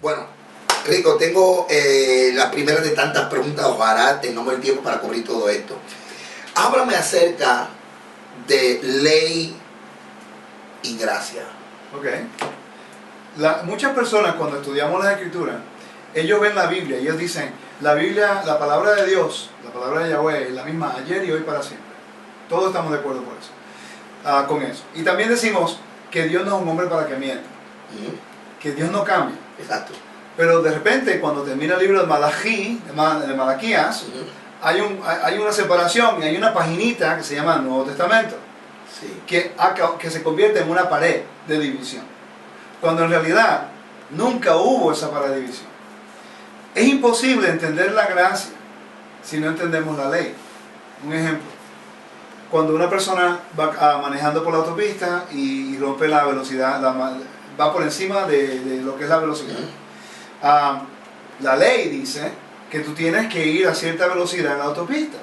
Bueno, Rico, tengo la primera de tantas preguntas. Ojalá tengamos el tiempo para cubrir todo esto. Háblame acerca de ley y gracia. Ok. Muchas personas cuando estudiamos la Escritura, ellos ven la Biblia y ellos dicen, la Biblia, la palabra de Dios, la palabra de Yahweh es la misma ayer y hoy para siempre. Todos estamos de acuerdo por eso, con eso. Y también decimos que Dios no es un hombre para que mienta, que Dios no cambia. Exacto. Pero de repente cuando termina el libro de Malaquías, hay una separación y hay una paginita que se llama Nuevo Testamento, Sí. que se convierte en una pared de división, cuando en realidad nunca hubo esa pared de división. Es imposible entender la gracia si no entendemos la ley. Un ejemplo, cuando una persona va manejando por la autopista y rompe la velocidad, va por encima de lo que es la velocidad. La ley dice que tú tienes que ir a cierta velocidad en la autopista.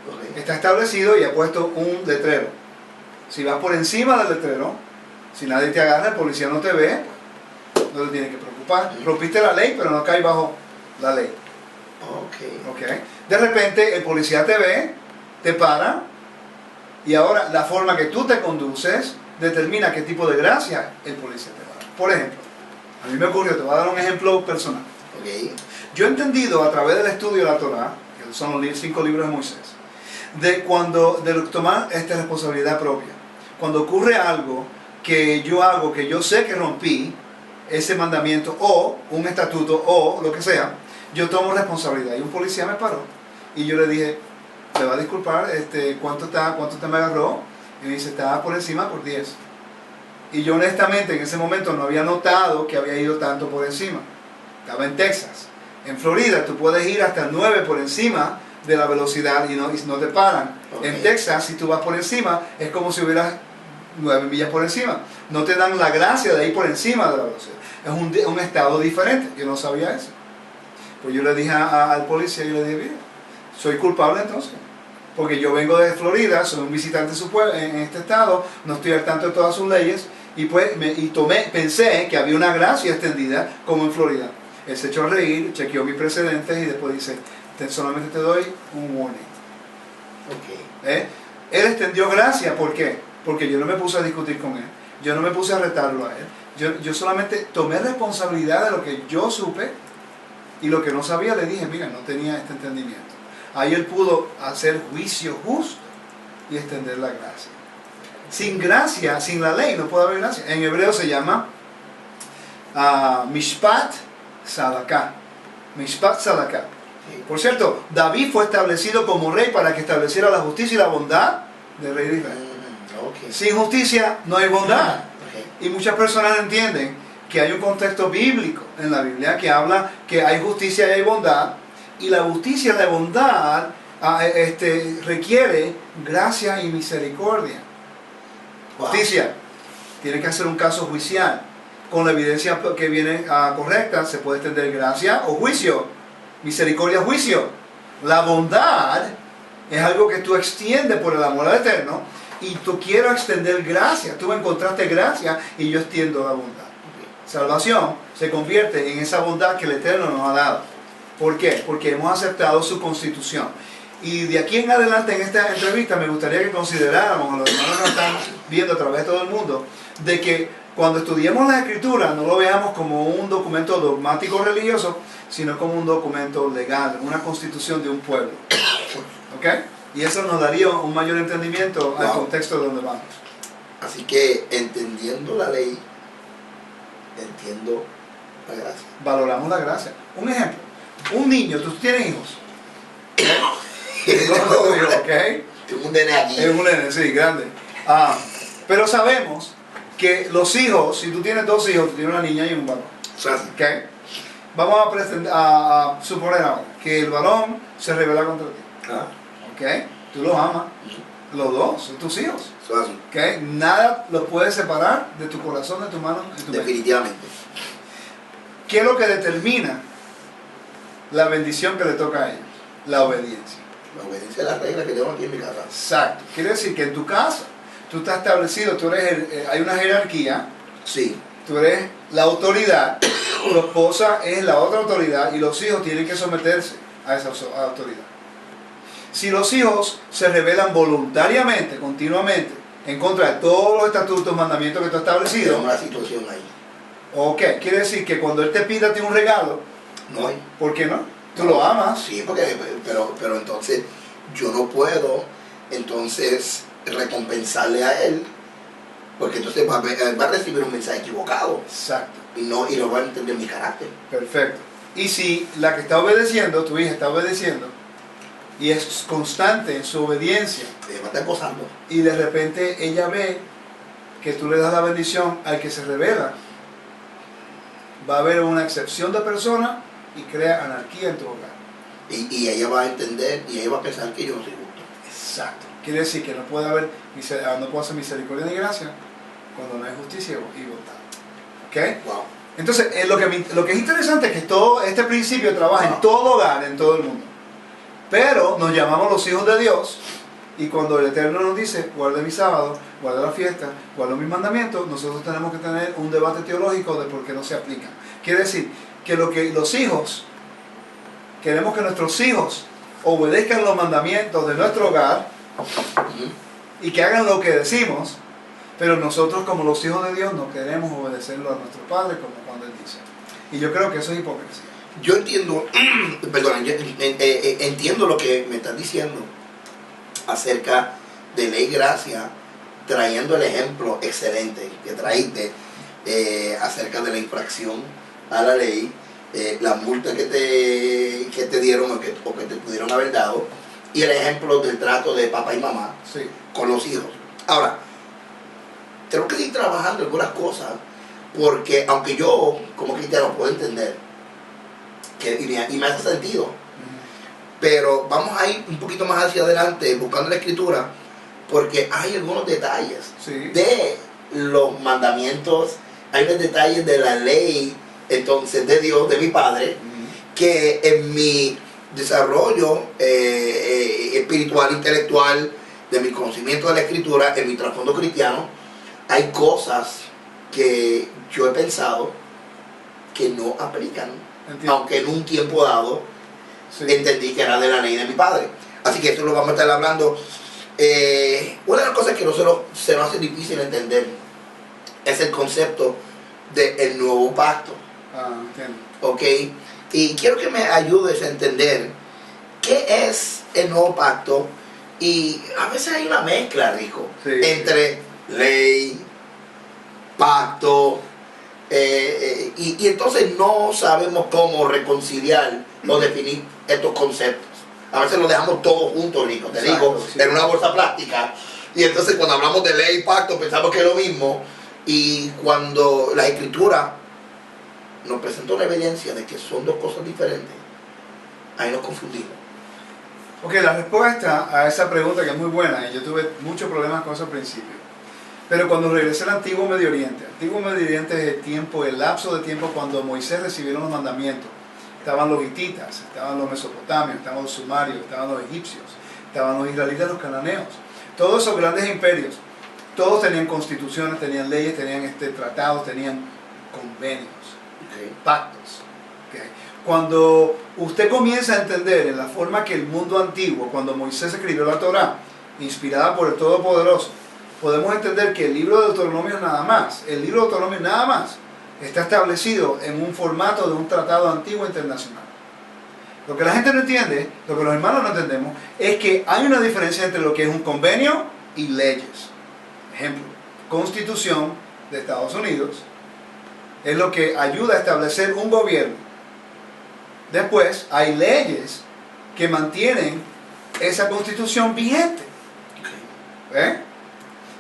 Okay. Está establecido y ha puesto un letrero. Si vas por encima del letrero, si nadie te agarra, el policía no te ve, no te tienes que preocupar. Rompiste la ley, pero no caes bajo la ley. Okay. De repente el policía te ve, te para, y ahora la forma que tú te conduces determina qué tipo de gracia el policía te va a dar. Por ejemplo, a mí me ocurrió, te voy a dar un ejemplo personal. Okay. Yo he entendido a través del estudio de la Torá, que son los 5 libros de Moisés, de tomar esta responsabilidad propia. Cuando ocurre algo que yo hago, que yo sé que rompí ese mandamiento o un estatuto o lo que sea, yo tomo responsabilidad. Y un policía me paró y yo le dije, ¿me va a disculpar? ¿Cuánto te me agarró? Y me dice, estaba por encima por 10. Y yo honestamente en ese momento no había notado que había ido tanto por encima. Estaba en Texas. En Florida tú puedes ir hasta 9 por encima de la velocidad y no te paran. Okay. En Texas, si tú vas por encima, es como si hubieras 9 millas por encima. No te dan la gracia de ir por encima de la velocidad. Es un estado diferente. Yo no sabía eso. Pues yo le dije al policía, yo le dije, mira, soy culpable entonces. Porque yo vengo de Florida, soy un visitante en este estado, no estoy al tanto de todas sus leyes, y pues pensé que había una gracia extendida como en Florida. Él se echó a reír, chequeó mis precedentes y después dice, solamente te doy un warning. Okay. Él extendió gracia, ¿por qué? Porque yo no me puse a discutir con él, yo no me puse a retarlo a él, yo solamente tomé responsabilidad de lo que yo supe y lo que no sabía le dije, mira, no tenía este entendimiento. Ahí él pudo hacer juicio justo y extender la gracia. Sin gracia, sin la ley, no puede haber gracia. En hebreo se llama Mishpat Tzedakah. Mishpat Tzedakah. Por cierto, David fue establecido como rey para que estableciera la justicia y la bondad del rey de Israel. Okay. Sin justicia no hay bondad. Okay. Y muchas personas entienden que hay un contexto bíblico en la Biblia que habla que hay justicia y hay bondad. Y la justicia y la bondad requiere gracia y misericordia. Wow. Justicia, tiene que hacer un caso judicial. Con la evidencia que viene correcta, se puede extender gracia o juicio. Misericordia, juicio. La bondad es algo que tú extiendes por el amor al Eterno y tú quieres extender gracia. Tú encontraste gracia y yo extiendo la bondad. Salvación se convierte en esa bondad que el Eterno nos ha dado. ¿Por qué? Porque hemos aceptado su constitución. Y de aquí en adelante en esta entrevista me gustaría que consideráramos a los hermanos que nos están viendo a través de todo el mundo, de que cuando estudiemos la Escritura no lo veamos como un documento dogmático religioso, sino como un documento legal, una constitución de un pueblo. ¿Ok? Y eso nos daría un mayor entendimiento al contexto de donde vamos. Así que entendiendo la ley, entiendo la gracia. Valoramos la gracia. Un ejemplo, un niño, tú tienes hijos. Tengo un nene aquí. Es un nene, sí, grande. Pero sabemos que los hijos, si tú tienes 2 hijos, tú tienes una niña y un varón. ¿Okay? Vamos a suponer ahora que el varón se rebela contra ti. ¿Okay? Tú los amas. Los 2 son tus hijos. ¿Okay? Nada los puede separar de tu corazón, de tu mano, de tu mente. Definitivamente. ¿Qué es lo que determina la bendición que le toca a ellos? La obediencia. La obediencia a las reglas que tengo aquí en mi casa. Exacto. Quiere decir que en tu casa tú estás establecido, hay una jerarquía. Sí. Tú eres la autoridad La esposa es la otra autoridad y los hijos tienen que someterse a esa autoridad. Si los hijos se rebelan voluntariamente, continuamente, en contra de todos los estatutos, mandamientos que tú has establecido, Tenemos una situación ahí. ok, quiere decir que cuando él te pida a ti un regalo, No hay. ¿por qué no? Tú lo amas. Sí, porque, pero entonces yo no puedo entonces recompensarle a él, porque entonces va a recibir un mensaje equivocado Exacto. y no va a entender mi carácter. Perfecto. Y si la que está obedeciendo, tu hija está obedeciendo, y es constante en su obediencia, Ella va a estar gozando. y de repente ella ve que tú le das la bendición al que se revela, va a haber una excepción de personas y crea anarquía en tu hogar. Y ella va a entender y ella va a pensar que yo no soy justo. Exacto. Quiere decir que no puede haber no puede hacer misericordia ni gracia cuando no hay justicia y bondad. ¿Ok? Wow. Entonces, lo que es interesante es que todo este principio trabaja en todo hogar, en todo el mundo. Pero nos llamamos los hijos de Dios, y cuando el Eterno nos dice, guarda mi sábado, guarda la fiesta, guarda mis mandamientos, nosotros tenemos que tener un debate teológico de por qué no se aplican. Quiere decir que los hijos, queremos que nuestros hijos obedezcan los mandamientos de nuestro hogar y que hagan lo que decimos, pero nosotros como los hijos de Dios no queremos obedecerlo a nuestro Padre como cuando Él dice. Y yo creo que eso es hipocresía. Yo entiendo, perdón, entiendo lo que me estás diciendo acerca de ley y gracia, trayendo el ejemplo excelente que traíste acerca de la infracción a la ley, la multa que te dieron o que te pudieron haber dado, y el ejemplo del trato de papá y mamá Sí. con los hijos. Ahora, tengo que ir trabajando en algunas cosas, porque aunque yo como cristiano puedo entender y me hace sentido, pero vamos a ir un poquito más hacia adelante buscando la escritura, porque hay algunos detalles Sí. de los mandamientos, hay unos detalles de la ley entonces de Dios, de mi Padre, que en mi desarrollo espiritual, intelectual, de mi conocimiento de la escritura, en mi trasfondo cristiano, hay cosas que yo he pensado que no aplican. Entiendo. Aunque en un tiempo dado Sí. entendí que era de la ley de mi padre. Así que eso lo vamos a estar hablando. Una de las cosas que nosotros se nos hace difícil entender es el concepto del nuevo pacto. Entiendo. ¿Ok? Y quiero que me ayudes a entender qué es el nuevo pacto. Y a veces hay una mezcla, Rico, Sí. entre ley, pacto, y entonces no sabemos cómo reconciliar o definir estos conceptos. A veces los dejamos todos juntos, Rico, te Exacto, digo, sí. en una bolsa plástica. Y entonces cuando hablamos de ley y pacto pensamos que es lo mismo. Y cuando la escritura nos presentó la evidencia de que son dos cosas diferentes, ahí nos confundimos. Ok, la respuesta a esa pregunta, que es muy buena, y yo tuve muchos problemas con eso al principio, pero cuando regresé al Antiguo Medio Oriente es el tiempo, el lapso de tiempo cuando Moisés recibieron los mandamientos. Estaban los hititas, estaban los mesopotamios, estaban los sumarios, estaban los egipcios, estaban los israelitas, los cananeos. Todos esos grandes imperios, todos tenían constituciones, tenían leyes, tenían tratados, tenían convenios, pactos. Okay. Cuando usted comienza a entender en la forma que el mundo antiguo, cuando Moisés escribió la Torá, inspirada por el Todopoderoso, podemos entender que el libro de Deuteronomio nada más, está establecido en un formato de un tratado antiguo internacional. Lo que la gente no entiende, lo que los hermanos no entendemos, es que hay una diferencia entre lo que es un convenio y leyes. Ejemplo, Constitución de Estados Unidos es lo que ayuda a establecer un gobierno. Después hay leyes que mantienen esa Constitución vigente. ¿Eh?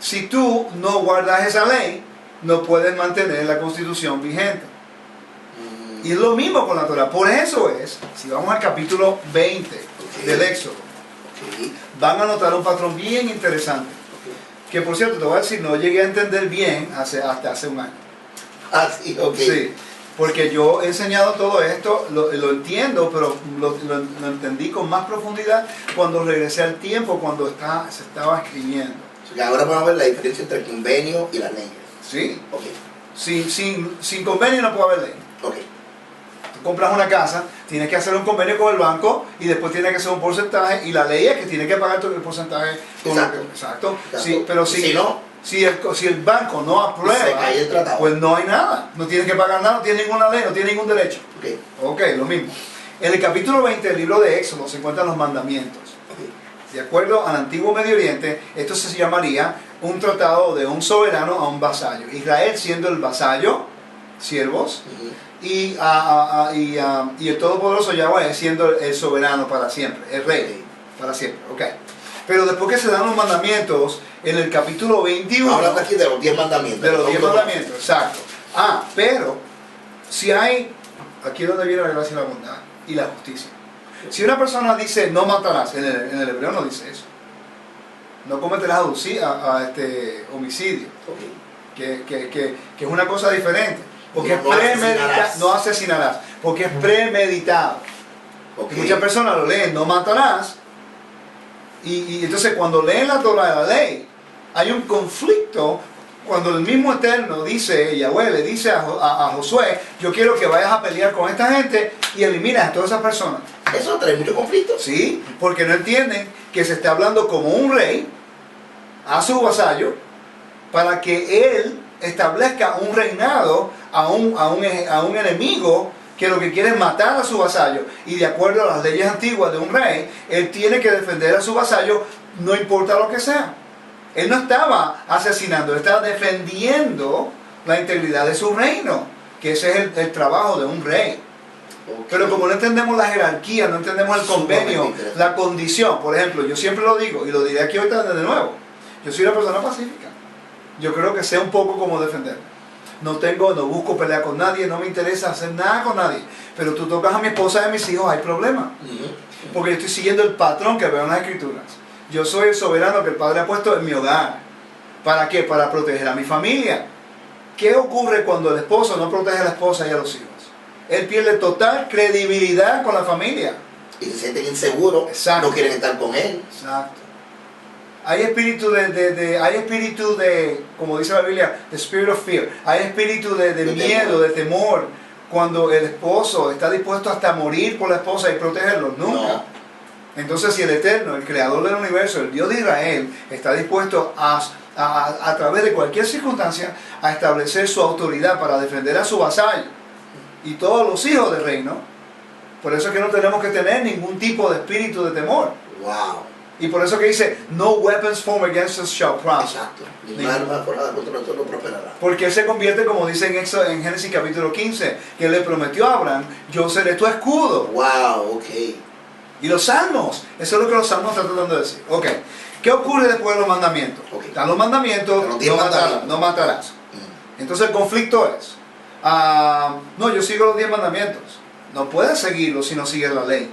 Si tú no guardas esa ley, no puedes mantener la Constitución vigente. Y es lo mismo con la Torah. Por eso es, si vamos al capítulo 20 del Éxodo, van a notar un patrón bien interesante. Que por cierto, te voy a decir, no llegué a entender bien hasta hace un año. Ah, sí, ok. Sí, porque yo he enseñado todo esto, lo entiendo, pero lo entendí con más profundidad cuando regresé al tiempo, cuando se estaba escribiendo. Y ahora vamos a ver la diferencia entre el convenio y las leyes. ¿Sí? Ok. Sin convenio no puede haber ley. Ok. Tú compras una casa, tienes que hacer un convenio con el banco y después tienes que hacer un porcentaje y la ley es que tienes que pagar todo el porcentaje. Exacto. Exacto. Sí, pero si no, si el banco no aprueba, se cae el tratado. pues no hay nada. No tienes que pagar nada, no tienes ninguna ley, no tienes ningún derecho. Okay. Ok, lo mismo. En el capítulo 20 del libro de Éxodo se encuentran los mandamientos. Okay. De acuerdo al antiguo Medio Oriente, esto se llamaría un tratado de un soberano a un vasallo. Israel siendo el vasallo, siervos, y el Todopoderoso Yahweh siendo el soberano para siempre, el rey para siempre. Okay. Pero después que se dan los mandamientos, en el capítulo 21... Hablando aquí de los 10 mandamientos. De los 10 mandamientos, exacto. Pero, si hay... Aquí es donde viene la gracia y la bondad y la justicia. Si una persona dice no matarás, en el hebreo no dice eso. No cometerás homicidio. Okay. Que es una cosa diferente. Porque no es premeditado. No asesinarás. Porque es premeditado. Okay. Y muchas personas lo leen, no matarás. Y entonces cuando leen la Torah de la ley, hay un conflicto. Cuando el mismo Eterno dice, Yahweh le dice a Josué, yo quiero que vayas a pelear con esta gente y eliminas a todas esas personas. Eso trae mucho conflicto. Sí, porque no entienden que se está hablando como un rey a su vasallo para que él establezca un reinado a un enemigo que lo que quiere es matar a su vasallo. Y de acuerdo a las leyes antiguas de un rey, él tiene que defender a su vasallo, no importa lo que sea. Él no estaba asesinando, él estaba defendiendo la integridad de su reino, que ese es el trabajo de un rey. Okay. Pero como no entendemos la jerarquía, no entendemos el convenio, la condición, por ejemplo, yo siempre lo digo y lo diré aquí ahorita de nuevo, yo soy una persona pacífica. Yo creo que sé un poco cómo defenderme. No busco pelear con nadie, no me interesa hacer nada con nadie. Pero tú tocas a mi esposa y a mis hijos, hay problema. Porque yo estoy siguiendo el patrón que veo en las Escrituras. Yo soy el soberano que el Padre ha puesto en mi hogar. ¿Para qué? Para proteger a mi familia. ¿Qué ocurre cuando el esposo no protege a la esposa y a los hijos? Él pierde total credibilidad con la familia. Y se sienten inseguros, no quieren estar con él. Exacto. Hay espíritu de, como dice la Biblia, the spirit of fear. Hay espíritu de miedo, de temor. Cuando el esposo está dispuesto hasta a morir por la esposa y protegerlo, nunca. No. Entonces, si el Eterno, el Creador del universo, el Dios de Israel, está dispuesto a través de cualquier circunstancia, a establecer su autoridad para defender a su vasallo y todos los hijos del reino, por eso es que no tenemos que tener ningún tipo de espíritu de temor. Wow. Y por eso que dice, no weapons formed against us shall prosper. Exacto. Ninguna arma formada contra nosotros no prosperará. Porque él se convierte, como dice en Génesis capítulo 15, que le prometió a Abraham, yo seré tu escudo. Wow, ok. Y los salmos, eso es lo que los salmos están tratando de decir. Ok, ¿qué ocurre después de los mandamientos? Okay. Están los mandamientos, no matarás. Entonces el conflicto es, no, yo sigo los 10 mandamientos. No puedes seguirlos si no sigues la ley.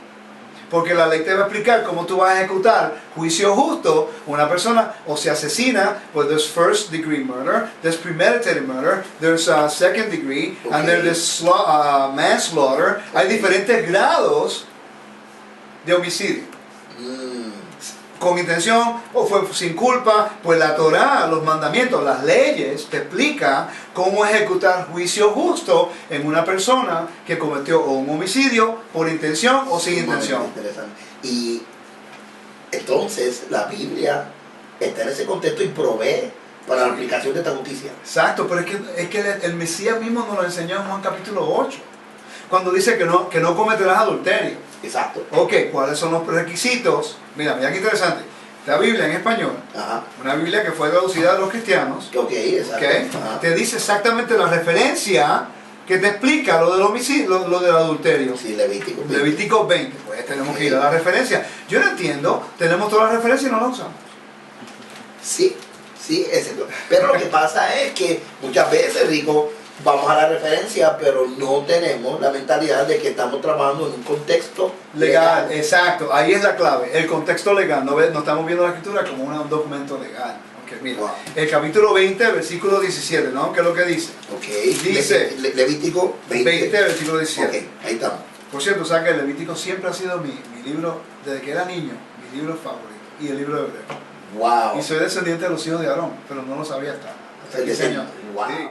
Porque la ley te va a explicar cómo tú vas a ejecutar juicio justo. Una persona o se asesina, pues there's first degree murder, there's premeditated murder, there's second degree, and there's manslaughter. Hay diferentes grados de homicidio. Con intención o fue sin culpa, pues la Torah, los mandamientos, las leyes te explica cómo ejecutar juicio justo en una persona que cometió o un homicidio por intención o sin intención. Interesante. Y entonces la Biblia está en ese contexto y provee para la aplicación de esta justicia. Exacto, pero es que el Mesías mismo nos lo enseñó en Juan capítulo 8, cuando dice que no cometerás adulterio. Exacto. Ok, ¿cuáles son los requisitos? Mira qué interesante. La Biblia en español, una Biblia que fue traducida a los cristianos, exacto. Te dice exactamente la referencia que te explica lo del homicidio, lo del adulterio. Sí, Levítico 20. Levítico 20. Pues tenemos que ir a la referencia. Yo no entiendo, tenemos todas las referencias y no las usamos. Sí, pero lo que pasa es que muchas veces, Rico, vamos a la referencia, pero no tenemos la mentalidad de que estamos trabajando en un contexto legal. Exacto, ahí es la clave, el contexto legal. No estamos viendo la escritura como un documento legal. Okay, mira, el capítulo 20, versículo 17, ¿no? ¿Qué es lo que dice? Dice Levítico 20, versículo 17. Ahí estamos. Por cierto, ¿sabes que el Levítico siempre ha sido mi libro, desde que era niño, mi libro favorito, y el libro de Hebreo. Wow. Y soy descendiente de los hijos de Aarón, pero no lo sabía hasta el diseño. Wow. Sí.